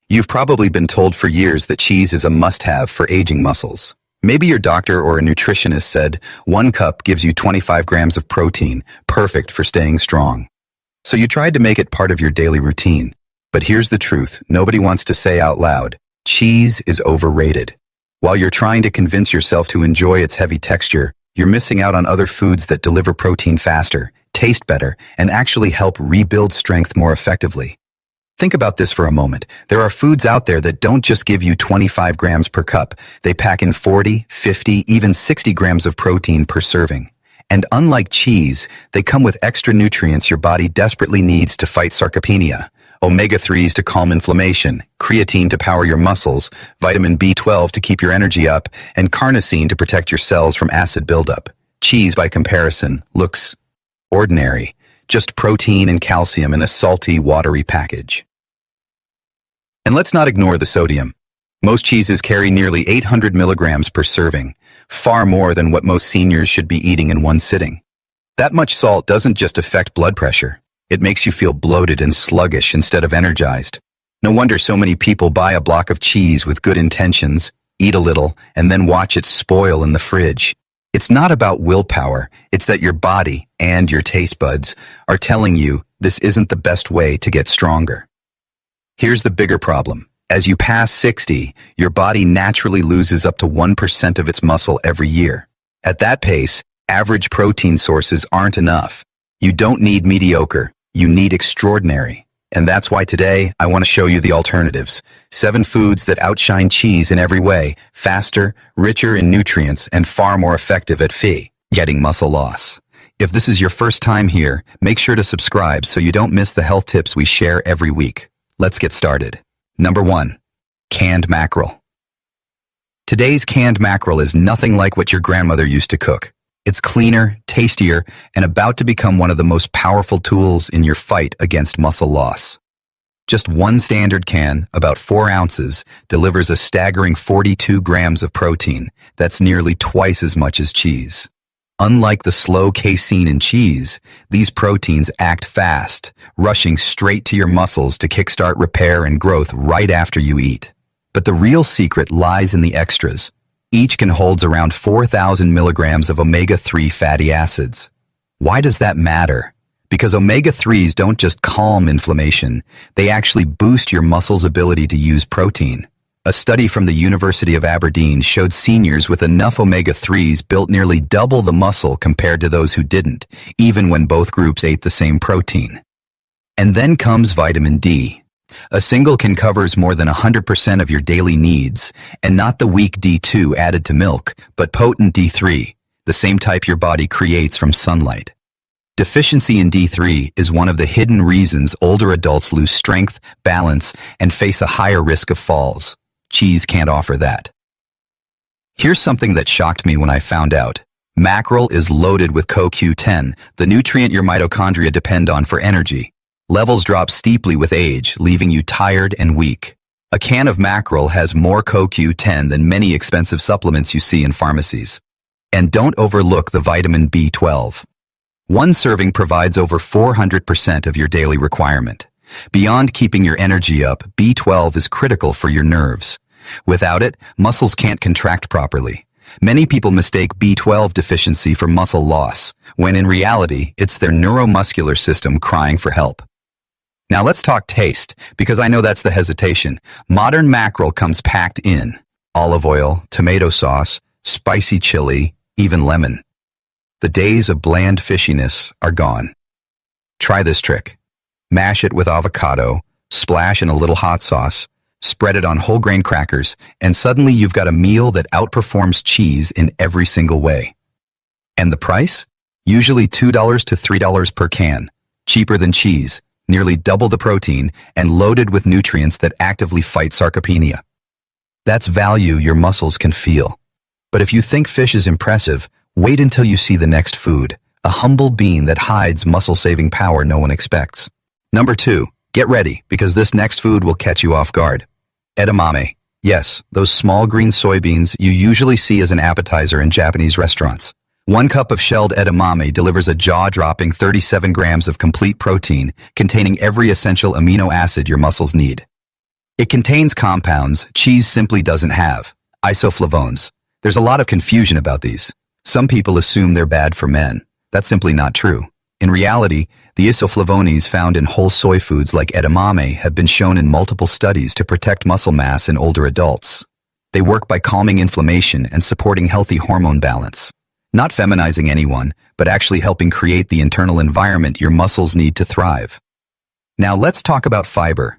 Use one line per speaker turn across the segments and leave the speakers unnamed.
You've probably been told for years that cheese is a must-have for aging muscles. Maybe your doctor or a nutritionist said 1 cup gives you 25 grams of protein, perfect for staying strong. So you tried to make it part of your daily routine. But here's the truth nobody wants to say out loud. Cheese is overrated. While you're trying to convince yourself to enjoy its heavy texture, you're missing out on other foods that deliver protein faster, taste better, and actually help rebuild strength more effectively. Think about this for a moment. There are foods out there that don't just give you 25 grams per cup. They pack in 40, 50, even 60 grams of protein per serving. And unlike cheese, they come with extra nutrients your body desperately needs to fight sarcopenia. Omega-3s to calm inflammation, creatine to power your muscles, vitamin B12 to keep your energy up, and carnosine to protect your cells from acid buildup. Cheese, by comparison, looks ordinary. Just protein and calcium in a salty, watery package. And let's not ignore the sodium. Most cheeses carry nearly 800 milligrams per serving, far more than what most seniors should be eating in one sitting. That much salt doesn't just affect blood pressure. It makes you feel bloated and sluggish instead of energized. No wonder so many people buy a block of cheese with good intentions, eat a little, and then watch it spoil in the fridge. It's not about willpower, it's that your body and your taste buds are telling you this isn't the best way to get stronger. Here's the bigger problem. As you pass 60, your body naturally loses up to 1% of its muscle every year. At that pace, average protein sources aren't enough. You don't need mediocre, you need extraordinary. And that's why today I want to show you the alternatives. 7 foods that outshine cheese in every way, faster, richer in nutrients, and far more effective at getting muscle loss. If this is your first time here, make sure to subscribe so you don't miss the health tips we share every week. Let's get started. Number 1. Canned mackerel. Today's canned mackerel is nothing like what your grandmother used to cook. It's cleaner, tastier, and about to become one of the most powerful tools in your fight against muscle loss. Just one standard can, about 4 ounces, delivers a staggering 42 grams of protein. That's nearly twice as much as cheese. Unlike the slow casein in cheese, these proteins act fast, rushing straight to your muscles to kickstart repair and growth right after you eat. But the real secret lies in the extras. Each can hold around 4,000 milligrams of omega-3 fatty acids. Why does that matter? Because omega-3s don't just calm inflammation, they actually boost your muscles' ability to use protein. A study from the University of Aberdeen showed seniors with enough omega-3s built nearly double the muscle compared to those who didn't, even when both groups ate the same protein. And then comes vitamin D. A single can covers more than 100% of your daily needs, and not the weak D2 added to milk, but potent D3, the same type your body creates from sunlight. Deficiency in D3 is one of the hidden reasons older adults lose strength, balance, and face a higher risk of falls. Cheese can't offer that. Here's something that shocked me when I found out. Mackerel is loaded with CoQ10, the nutrient your mitochondria depend on for energy. Levels drop steeply with age, leaving you tired and weak. A can of mackerel has more CoQ10 than many expensive supplements you see in pharmacies. And don't overlook the vitamin B12. One serving provides over 400% of your daily requirement. Beyond keeping your energy up, B12 is critical for your nerves. Without it, muscles can't contract properly. Many people mistake B12 deficiency for muscle loss, when in reality, it's their neuromuscular system crying for help. Now let's talk taste, because I know that's the hesitation. Modern mackerel comes packed in olive oil, tomato sauce, spicy chili, even lemon. The days of bland fishiness are gone. Try this trick. Mash it with avocado, splash in a little hot sauce, spread it on whole grain crackers, and suddenly you've got a meal that outperforms cheese in every single way. And the price? Usually $2 to $3 per can, cheaper than cheese, nearly double the protein, and loaded with nutrients that actively fight sarcopenia. That's value your muscles can feel. But if you think fish is impressive, wait until you see the next food, a humble bean that hides muscle-saving power no one expects. Number 2, get ready, because this next food will catch you off guard. Edamame. Yes, those small green soybeans you usually see as an appetizer in Japanese restaurants. 1 cup of shelled edamame delivers a jaw-dropping 37 grams of complete protein containing every essential amino acid your muscles need. It contains compounds cheese simply doesn't have, isoflavones. There's a lot of confusion about these. Some people assume they're bad for men. That's simply not true. In reality, the isoflavones found in whole soy foods like edamame have been shown in multiple studies to protect muscle mass in older adults. They work by calming inflammation and supporting healthy hormone balance. Not feminizing anyone, but actually helping create the internal environment your muscles need to thrive. Now let's talk about fiber.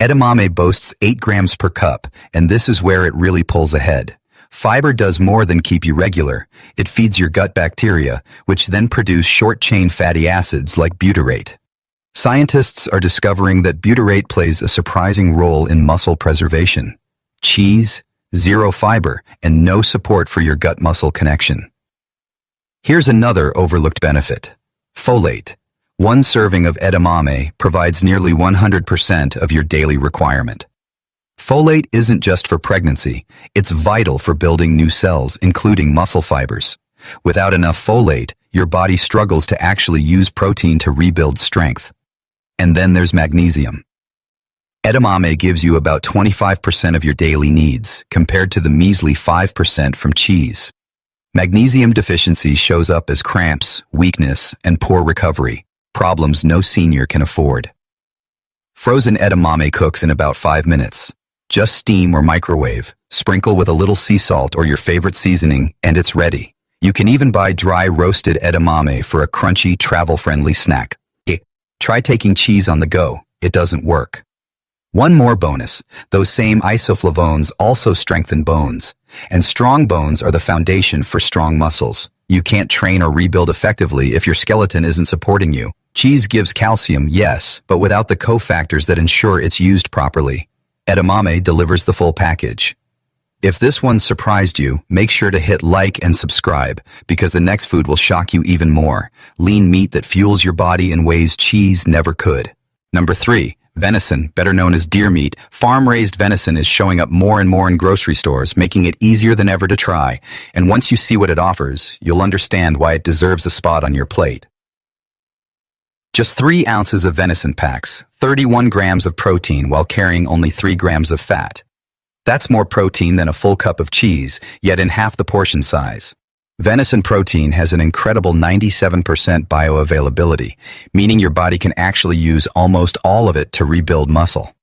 Edamame boasts 8 grams per cup, and this is where it really pulls ahead. Fiber does more than keep you regular. It feeds your gut bacteria, which then produce short-chain fatty acids like butyrate. Scientists are discovering that butyrate plays a surprising role in muscle preservation. Cheese, zero fiber, and no support for your gut-muscle connection. Here's another overlooked benefit. Folate. 1 serving of edamame provides nearly 100% of your daily requirement. Folate isn't just for pregnancy, it's vital for building new cells, including muscle fibers. Without enough folate, your body struggles to actually use protein to rebuild strength. And then there's magnesium. Edamame gives you about 25% of your daily needs, compared to the measly 5% from cheese. Magnesium deficiency shows up as cramps, weakness, and poor recovery, problems no senior can afford. Frozen edamame cooks in about 5 minutes. Just steam or microwave, sprinkle with a little sea salt or your favorite seasoning, and it's ready. You can even buy dry roasted edamame for a crunchy, travel-friendly snack. Try taking cheese on the go. It doesn't work. One more bonus, those same isoflavones also strengthen bones. And strong bones are the foundation for strong muscles. You can't train or rebuild effectively if your skeleton isn't supporting you. Cheese gives calcium, yes, but without the cofactors that ensure it's used properly. Edamame delivers the full package. If this one surprised you, make sure to hit like and subscribe, because the next food will shock you even more. Lean meat that fuels your body in ways cheese never could. Number 3. Venison, better known as deer meat. Farm-raised venison is showing up more and more in grocery stores, making it easier than ever to try. And once you see what it offers, you'll understand why it deserves a spot on your plate. Just 3 ounces of venison packs, 31 grams of protein while carrying only 3 grams of fat. That's more protein than a full cup of cheese, yet in half the portion size. Venison protein has an incredible 97% bioavailability, meaning your body can actually use almost all of it to rebuild muscle.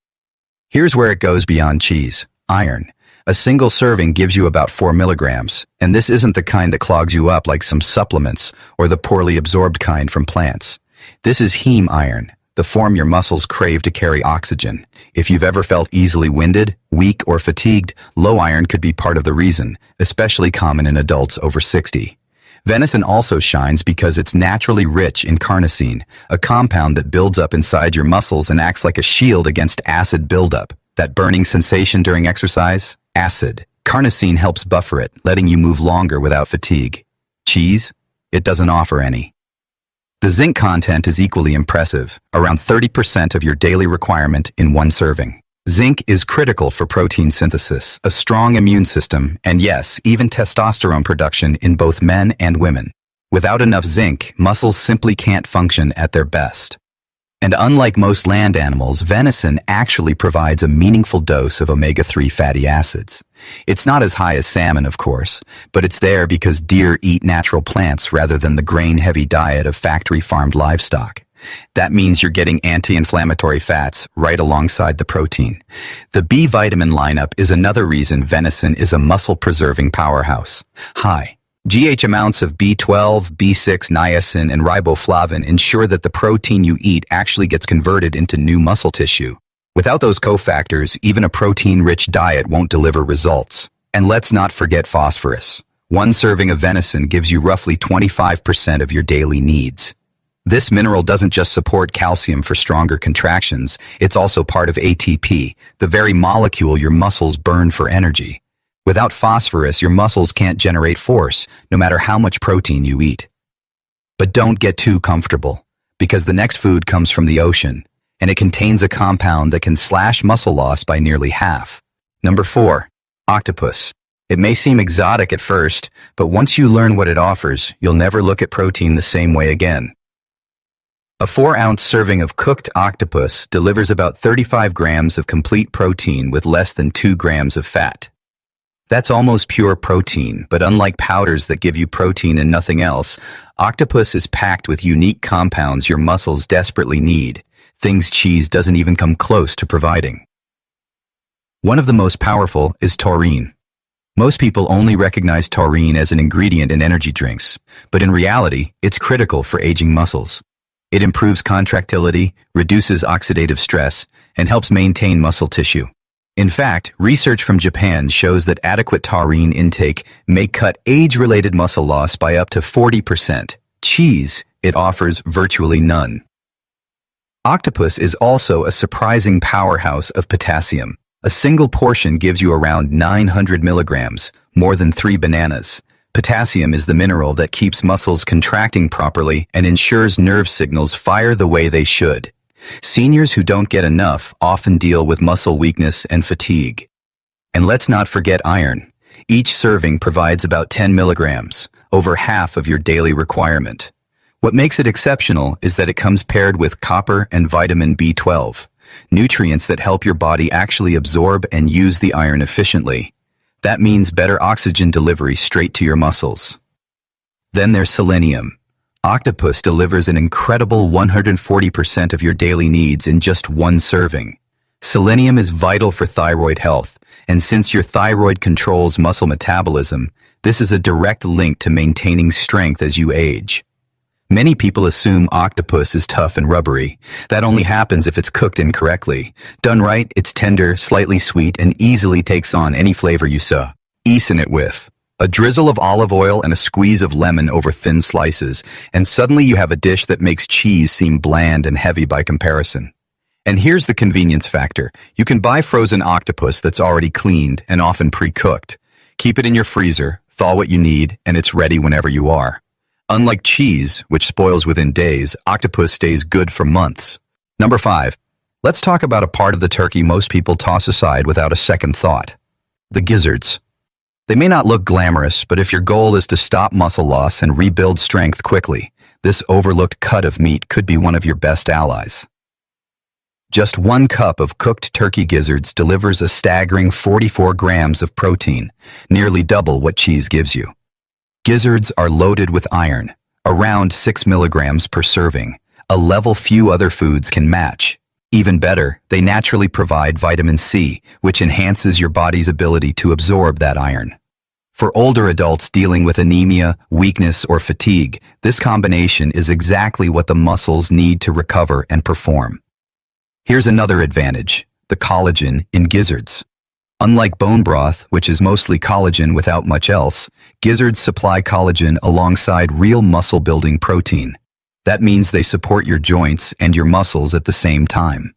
Here's where it goes beyond cheese. Iron. A single serving gives you about 4 milligrams, and this isn't the kind that clogs you up like some supplements or the poorly absorbed kind from plants. This is heme iron, the form your muscles crave to carry oxygen. If you've ever felt easily winded, weak, or fatigued, low iron could be part of the reason, especially common in adults over 60. Venison also shines because it's naturally rich in carnosine, a compound that builds up inside your muscles and acts like a shield against acid buildup. That burning sensation during exercise? Acid. Carnosine helps buffer it, letting you move longer without fatigue. Cheese? It doesn't offer any. The zinc content is equally impressive, around 30% of your daily requirement in 1 serving. Zinc is critical for protein synthesis, a strong immune system, and yes, even testosterone production in both men and women. Without enough zinc, muscles simply can't function at their best. And unlike most land animals, venison actually provides a meaningful dose of omega-3 fatty acids. It's not as high as salmon, of course, but it's there because deer eat natural plants rather than the grain-heavy diet of factory-farmed livestock. That means you're getting anti-inflammatory fats right alongside the protein. The B vitamin lineup is another reason venison is a muscle-preserving powerhouse. High GH amounts of B12, B6, niacin, and riboflavin ensure that the protein you eat actually gets converted into new muscle tissue. Without those cofactors, even a protein-rich diet won't deliver results. And let's not forget phosphorus. 1 serving of venison gives you roughly 25% of your daily needs. This mineral doesn't just support calcium for stronger contractions, it's also part of ATP, the very molecule your muscles burn for energy. Without phosphorus, your muscles can't generate force, no matter how much protein you eat. But don't get too comfortable, because the next food comes from the ocean, and it contains a compound that can slash muscle loss by nearly half. Number 4. Octopus. It may seem exotic at first, but once you learn what it offers, you'll never look at protein the same way again. A 4-ounce serving of cooked octopus delivers about 35 grams of complete protein with less than 2 grams of fat. That's almost pure protein, but unlike powders that give you protein and nothing else, octopus is packed with unique compounds your muscles desperately need, things cheese doesn't even come close to providing. One of the most powerful is taurine. Most people only recognize taurine as an ingredient in energy drinks, but in reality, it's critical for aging muscles. It improves contractility, reduces oxidative stress, and helps maintain muscle tissue. In fact, research from Japan shows that adequate taurine intake may cut age-related muscle loss by up to 40%. Cheese, it offers virtually none. Octopus is also a surprising powerhouse of potassium. A single portion gives you around 900 milligrams, more than 3 bananas. Potassium is the mineral that keeps muscles contracting properly and ensures nerve signals fire the way they should. Seniors who don't get enough often deal with muscle weakness and fatigue. And let's not forget iron. Each serving provides about 10 milligrams, over half of your daily requirement. What makes it exceptional is that it comes paired with copper and vitamin B12, nutrients that help your body actually absorb and use the iron efficiently. That means better oxygen delivery straight to your muscles. Then there's selenium. Octopus delivers an incredible 140% of your daily needs in just one serving. Selenium is vital for thyroid health, and since your thyroid controls muscle metabolism, this is a direct link to maintaining strength as you age. Many people assume octopus is tough and rubbery. That only happens if it's cooked incorrectly. Done right, it's tender, slightly sweet, and easily takes on any flavor you season it with. A drizzle of olive oil and a squeeze of lemon over thin slices, and suddenly you have a dish that makes cheese seem bland and heavy by comparison. And here's the convenience factor. You can buy frozen octopus that's already cleaned and often pre-cooked. Keep it in your freezer, thaw what you need, and it's ready whenever you are. Unlike cheese, which spoils within days, octopus stays good for months. Number 5. Let's talk about a part of the turkey most people toss aside without a second thought. The gizzards. They may not look glamorous, but if your goal is to stop muscle loss and rebuild strength quickly, this overlooked cut of meat could be one of your best allies. Just 1 cup of cooked turkey gizzards delivers a staggering 44 grams of protein, nearly double what cheese gives you. Gizzards are loaded with iron, around 6 milligrams per serving, a level few other foods can match. Even better, they naturally provide vitamin C, which enhances your body's ability to absorb that iron. For older adults dealing with anemia, weakness, or fatigue, this combination is exactly what the muscles need to recover and perform. Here's another advantage: the collagen in gizzards. Unlike bone broth, which is mostly collagen without much else, gizzards supply collagen alongside real muscle-building protein. That means they support your joints and your muscles at the same time.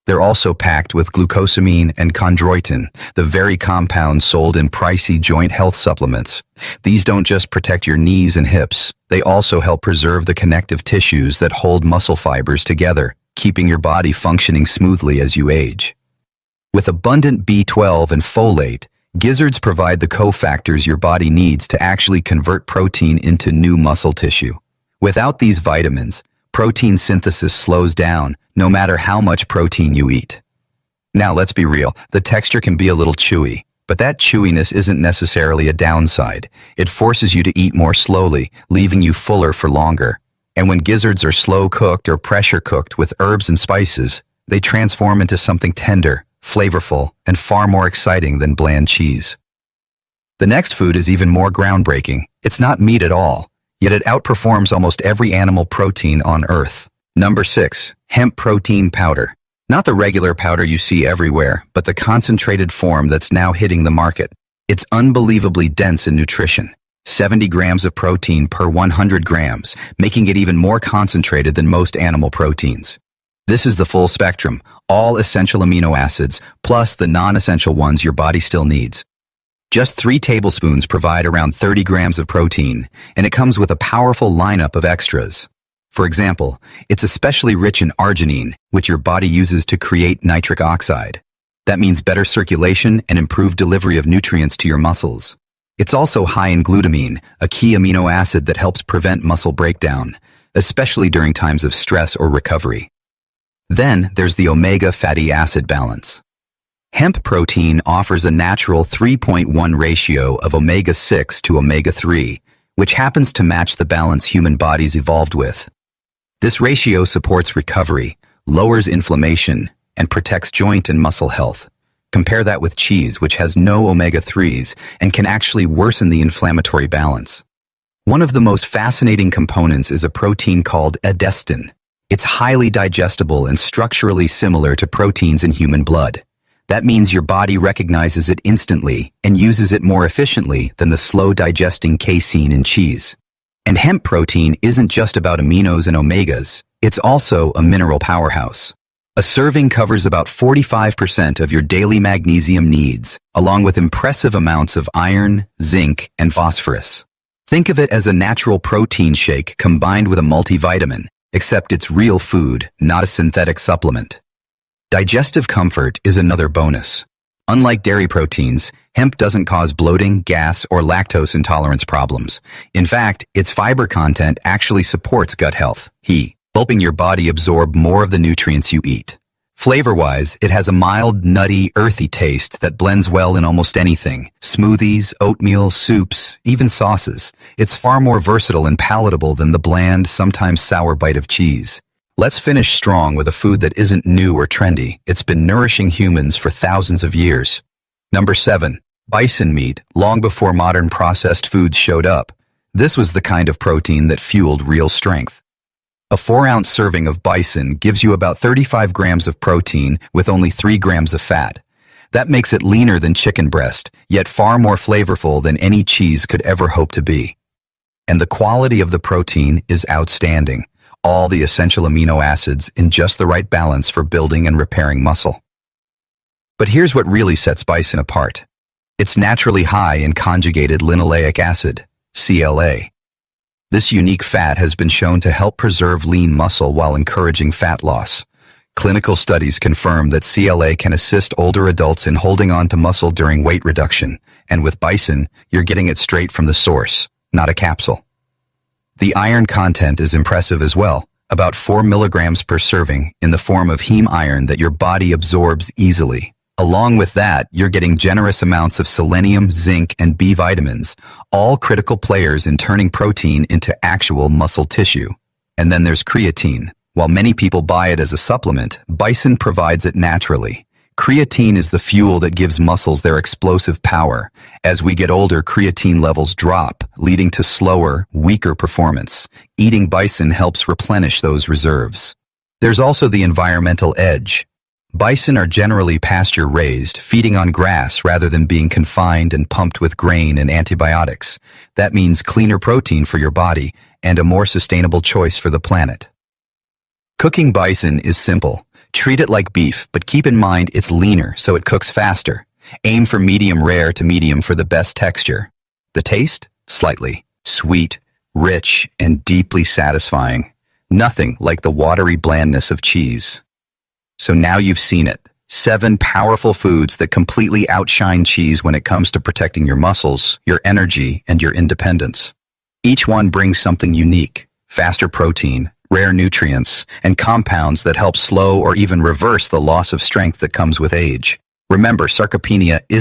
They're also packed with glucosamine and chondroitin, the very compounds sold in pricey joint health supplements. These don't just protect your knees and hips, they also help preserve the connective tissues that hold muscle fibers together, keeping your body functioning smoothly as you age. With abundant B12 and folate, gizzards provide the cofactors your body needs to actually convert protein into new muscle tissue. Without these vitamins, protein synthesis slows down, no matter how much protein you eat. Now let's be real, the texture can be a little chewy, but that chewiness isn't necessarily a downside. It forces you to eat more slowly, leaving you fuller for longer. And when gizzards are slow cooked or pressure cooked with herbs and spices, they transform into something tender, flavorful, and far more exciting than bland cheese. The next food is even more groundbreaking. It's not meat at all, yet it outperforms almost every animal protein on Earth. Number 6. Hemp protein powder. Not the regular powder you see everywhere, but the concentrated form that's now hitting the market. It's unbelievably dense in nutrition. 70 grams of protein per 100 grams, making it even more concentrated than most animal proteins. This is the full spectrum, all essential amino acids, plus the non-essential ones your body still needs. Just 3 tablespoons provide around 30 grams of protein, and it comes with a powerful lineup of extras. For example, it's especially rich in arginine, which your body uses to create nitric oxide. That means better circulation and improved delivery of nutrients to your muscles. It's also high in glutamine, a key amino acid that helps prevent muscle breakdown. especially during times of stress or recovery. Then there's the omega fatty acid balance. Hemp protein offers a natural 3.1 ratio of omega-6 to omega-3, which happens to match the balance human bodies evolved with. This ratio supports recovery, lowers inflammation, and protects joint and muscle health. Compare that with cheese, which has no omega-3s and can actually worsen the inflammatory balance. One of the most fascinating components is a protein called edestin. It's highly digestible and structurally similar to proteins in human blood. That means your body recognizes it instantly and uses it more efficiently than the slow-digesting casein in cheese. And hemp protein isn't just about aminos and omegas, it's also a mineral powerhouse. A serving covers about 45% of your daily magnesium needs, along with impressive amounts of iron, zinc, and phosphorus. Think of it as a natural protein shake combined with a multivitamin, except it's real food, not a synthetic supplement. Digestive comfort is another bonus. Unlike dairy proteins, hemp doesn't cause bloating, gas, or lactose intolerance problems. In fact, its fiber content actually supports gut health, helping your body absorb more of the nutrients you eat. Flavor-wise, it has a mild, nutty, earthy taste that blends well in almost anything. Smoothies, oatmeal, soups, even sauces. It's far more versatile and palatable than the bland, sometimes sour bite of cheese. Let's finish strong with a food that isn't new or trendy. It's been nourishing humans for thousands of years. Number 7. Bison meat. Long before modern processed foods showed up, this was the kind of protein that fueled real strength. A 4-ounce serving of bison gives you about 35 grams of protein with only 3 grams of fat. That makes it leaner than chicken breast, yet far more flavorful than any cheese could ever hope to be. And the quality of the protein is outstanding. All the essential amino acids in just the right balance for building and repairing muscle. But here's what really sets bison apart. It's naturally high in conjugated linoleic acid, CLA. This unique fat has been shown to help preserve lean muscle while encouraging fat loss. Clinical studies confirm that CLA can assist older adults in holding on to muscle during weight reduction, and with bison, you're getting it straight from the source, not a capsule. The iron content is impressive as well, about 4 milligrams per serving in the form of heme iron that your body absorbs easily. Along with that, you're getting generous amounts of selenium, zinc, and B vitamins, all critical players in turning protein into actual muscle tissue. And then there's creatine. While many people buy it as a supplement, bison provides it naturally. Creatine is the fuel that gives muscles their explosive power. As we get older, creatine levels drop, leading to slower, weaker performance. Eating bison helps replenish those reserves. There's also the environmental edge. Bison are generally pasture-raised, feeding on grass rather than being confined and pumped with grain and antibiotics. That means cleaner protein for your body and a more sustainable choice for the planet. Cooking bison is simple. Treat it like beef, but keep in mind it's leaner, so it cooks faster. Aim for medium rare to medium for the best texture. The taste? Slightly sweet, rich, and deeply satisfying. Nothing like the watery blandness of cheese. So now you've seen it. 7 powerful foods that completely outshine cheese when it comes to protecting your muscles, your energy, and your independence. Each one brings something unique: faster protein, rare nutrients, and compounds that help slow or even reverse the loss of strength that comes with age. Remember, sarcopenia is